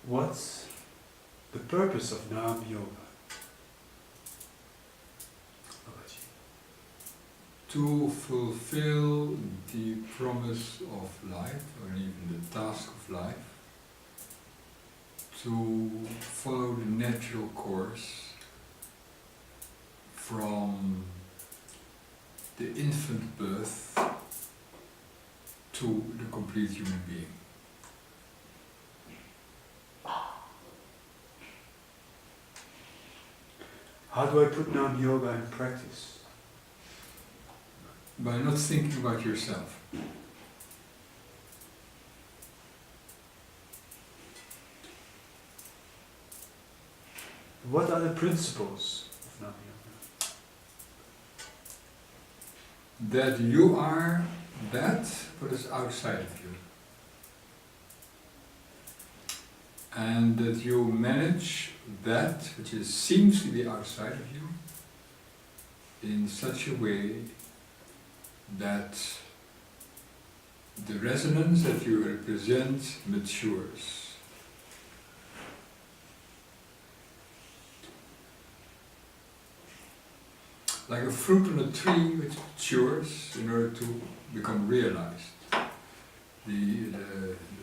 What's the purpose of Nam Yoga? Abbahjí. To fulfill the promise of life, or even the task of life, to follow the natural course from the infant birth to the complete human being. How do I put Nam Yoga in practice? By not thinking about yourself. What are the principles of Nam Yoga? That you are that what is outside of you. And that you manage that which seems to be outside of you in such a way that the resonance that you represent matures. Like a fruit on a tree which matures in order to become realized. The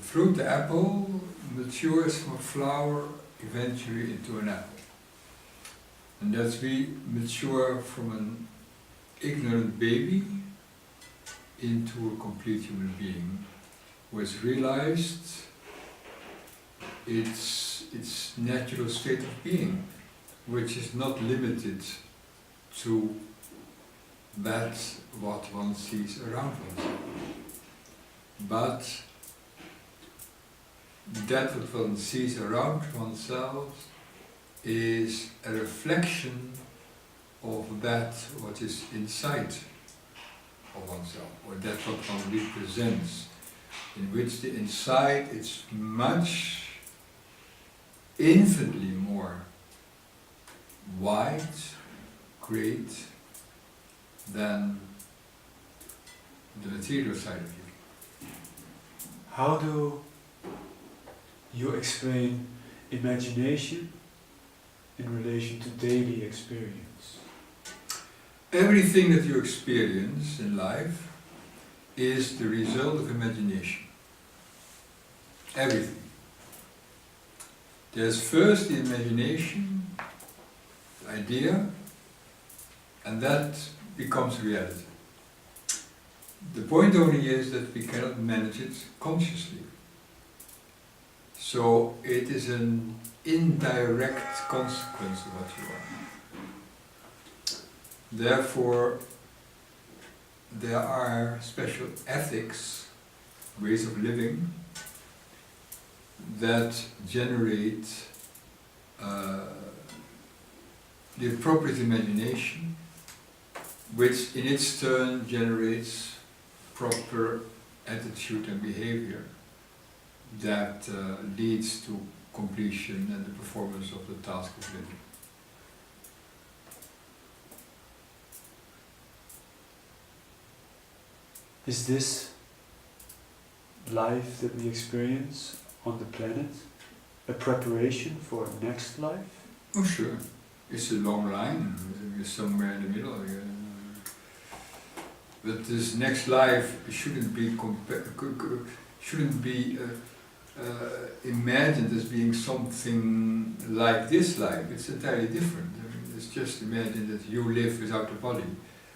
fruit, the apple, matures from a flower eventually into an apple. And as we mature from an ignorant baby into a complete human being who has realized its natural state of being, which is not limited to that what one sees around oneself, but that what one sees around oneself is a reflection of that what is inside of oneself, or that what one represents, in which the inside is much, infinitely more wide, great than the material side of you. How do you explain imagination in relation to daily experience? Everything that you experience in life is the result of imagination. Everything. There's first the imagination, the idea, and that becomes reality. The point only is that we cannot manage it consciously. So it is an indirect consequence of what you are. Therefore, there are special ethics, ways of living, that generate the appropriate imagination, which in its turn generates proper attitude and behavior that leads to completion and the performance of the task of living. Is this life that we experience on the planet a preparation for next life? Oh, sure. It's a long line. We're somewhere in the middle. But this next life shouldn't be imagined as being something like this life. It's entirely different. I mean, it's just imagine that you live without the body,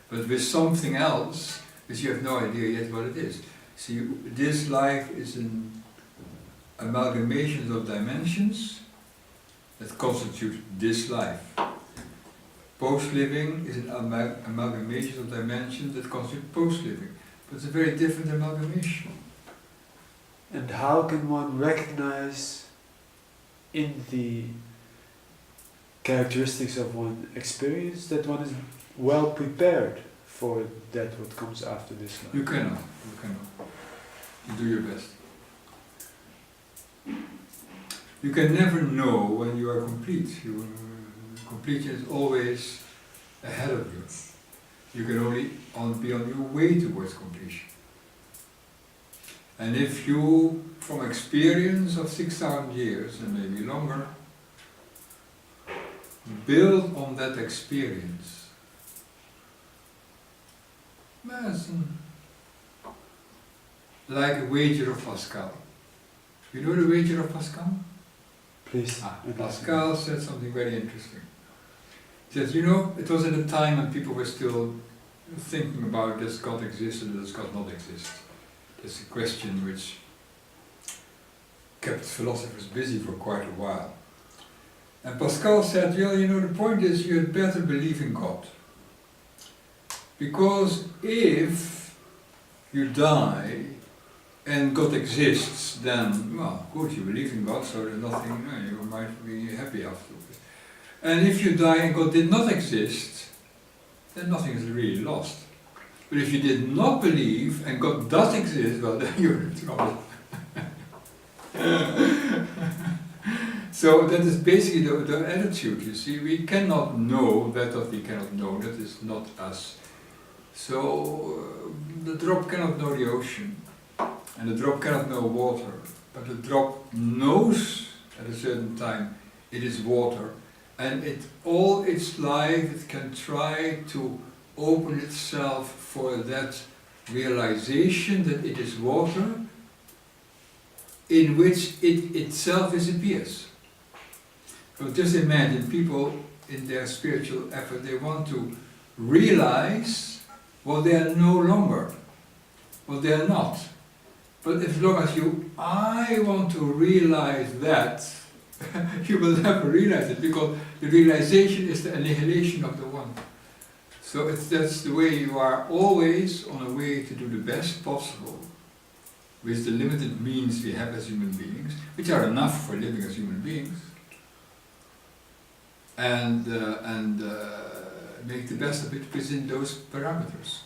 but with something else which you have no idea yet what it is. See, this life is an amalgamation of dimensions that constitute this life. Post-living is an amalgamation of dimensions that constitute post-living, but it's a very different amalgamation. And how can one recognize in the characteristics of one experience that one is well prepared for that what comes after this life? You cannot. You do your best. You can never know when you are complete. Completion is always ahead of you. You can only be on your way towards completion. And if you, from experience of 6,000 years and maybe longer, build on that experience, like a wager of Pascal. You know the wager of Pascal? Please. Pascal said something very interesting. He said, you know, it was at a time when people were still thinking about does God exist or does God not exist. That's a question which kept philosophers busy for quite a while. And Pascal said, well, you know, the point is you had better believe in God. Because if you die and God exists, then, well, good, you believe in God, so there's nothing, you might be happy afterwards. And if you die and God did not exist, then nothing is really lost. But if you did not believe and God does exist, well, then you're in trouble. So that is basically the attitude, you see. We cannot know that what we cannot know, that is not us. So the drop cannot know the ocean, and the drop cannot know water, but the drop knows at a certain time it is water, and all its life it can try to open itself for that realization that it is water, in which it itself disappears. So just imagine people in their spiritual effort, they want to realize what they are no longer, what they are not. But as long as I want to realize that, you will never realize it, because the realization is the annihilation of the one. So that's the way you are always on a way to do the best possible with the limited means we have as human beings, which are enough for living as human beings, and make the best of it within those parameters.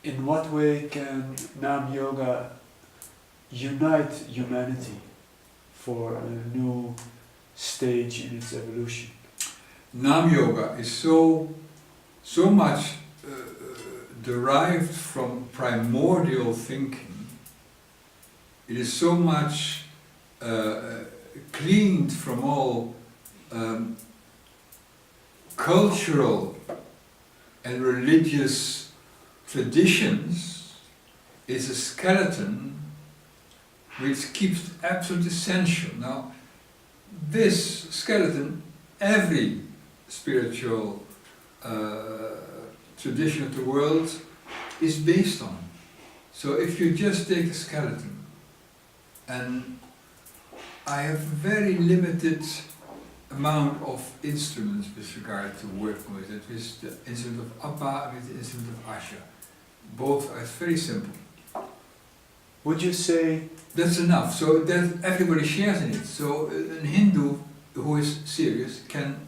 In what way can Nam Yoga unite humanity for a new stage in its evolution? Nam Yoga is so much derived from primordial thinking. It is so much cleaned from all cultural and religious traditions. Is a skeleton which keeps absolute essential. Now, this skeleton, every spiritual tradition of the world is based on. So if you just take the skeleton, and I have very limited amount of instruments with regard to working with it, with the instrument of Abba and with the instrument of Asha. Both are very simple. Would you say that's enough? So that everybody shares in it. So a Hindu who is serious can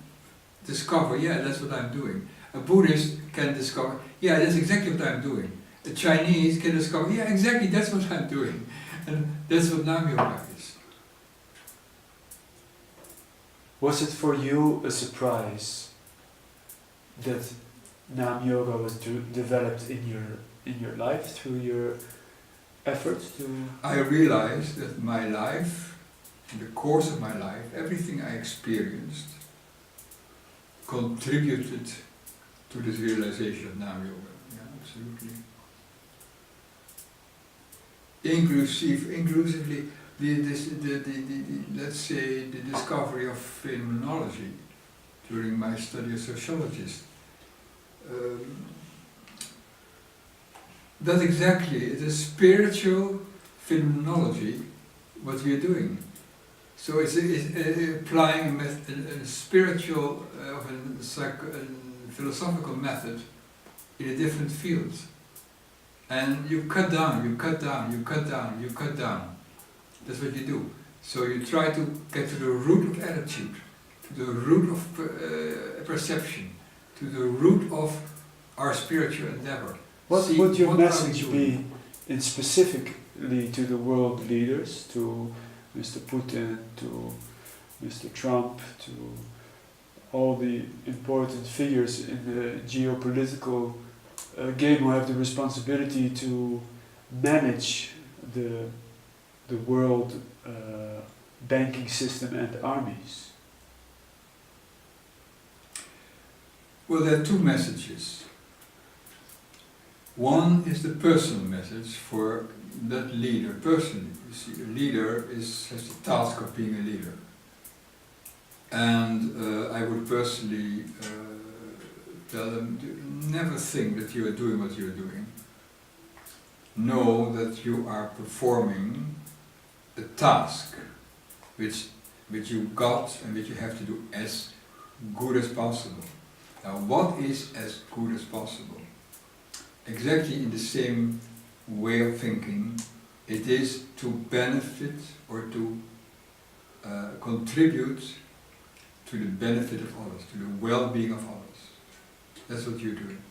discover, yeah, that's what I'm doing. A Buddhist can discover, yeah, that's exactly what I'm doing. A Chinese can discover, yeah, exactly, that's what I'm doing. And that's what Nam Yoga is. Was it for you a surprise that Nam Yoga was developed in your in your life through your efforts to... I realized that my life, in the course of my life, everything I experienced contributed to this realization of Nam Yoga. Yeah, absolutely. Inclusively, let's say the discovery of phenomenology during my study as sociologist. That exactly, it is spiritual phenomenology what we are doing. So it's applying a spiritual, a philosophical method in a different field. And you cut down, you cut down, you cut down, you cut down. That's what you do. So you try to get to the root of attitude, to the root of perception, to the root of our spiritual endeavor. What See, would your what are we message doing? be in specifically to the world leaders, to Mr. Putin, to Mr. Trump, to all the important figures in the geopolitical game who have the responsibility to manage the world banking system and armies? Well, there are two messages. One is the personal message for that leader personally. You see, a leader has the task of being a leader. And I would personally tell them, never think that you are doing what you are doing. Know that you are performing a task which you got and which you have to do as good as possible. Now, what is as good as possible? Exactly in the same way of thinking, it is to benefit or to contribute to the benefit of others, to the well-being of others. That's what you're doing.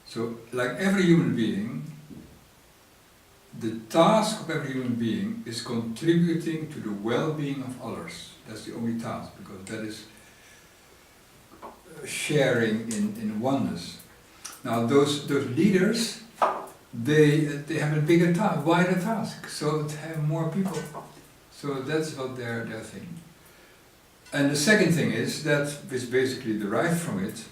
So, like every human being, the task of every human being is contributing to the well-being of others. That's the only task, because that is sharing in oneness. Now those leaders, they have a bigger task, wider task, so to have more people. So that's what their thing. And the second thing is that, which basically derived from it,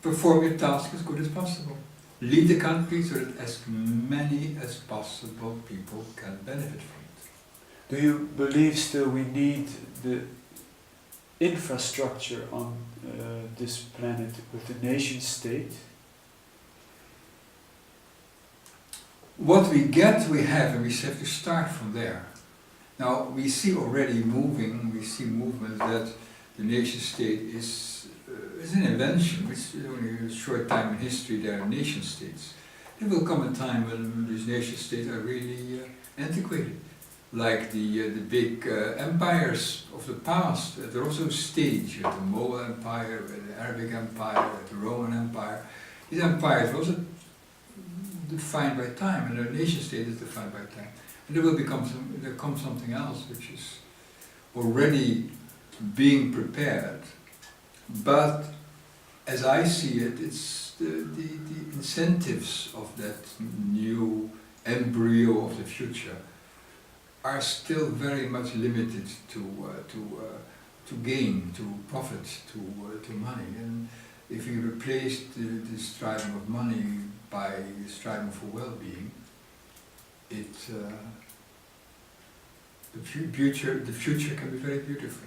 perform your task as good as possible. Lead the country so that as many as possible people can benefit from it. Do you believe still we need the infrastructure on this planet with the nation state? What we get, we have, and we have to start from there. Now, we see already we see movements that the nation state is an invention, which is only a short time in history there are nation states. There will come a time when these nation states are really antiquated. Like the big empires of the past, they're also staged. The Mogul Empire, the Arabic Empire, the Roman Empire. These empires were also defined by time, and their nation state is defined by time. And there will come something else which is already being prepared. But as I see it, it's the incentives of that new embryo of the future are still very much limited to gain, to profit, to money. And if you replace the striving of money by striving for well-being, the future can be very beautiful.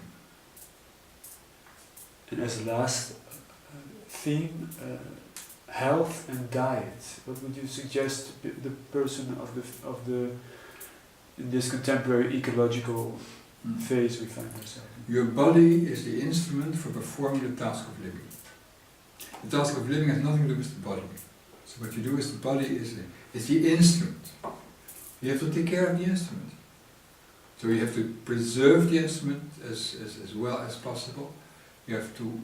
And as a last theme, health and diet. What would you suggest the person of the in this contemporary ecological phase we find ourselves in? Your body is the instrument for performing the task of living. The task of living has nothing to do with the body. So what you do is the body is the instrument. You have to take care of the instrument. So you have to preserve the instrument as well as possible. You have to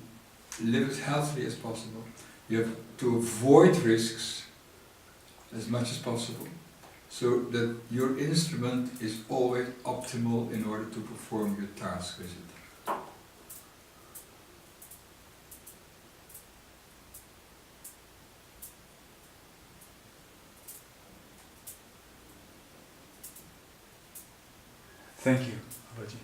live as healthily as possible. You have to avoid risks as much as possible, so that your instrument is always optimal in order to perform your task with it. Thank you, Abbahjí.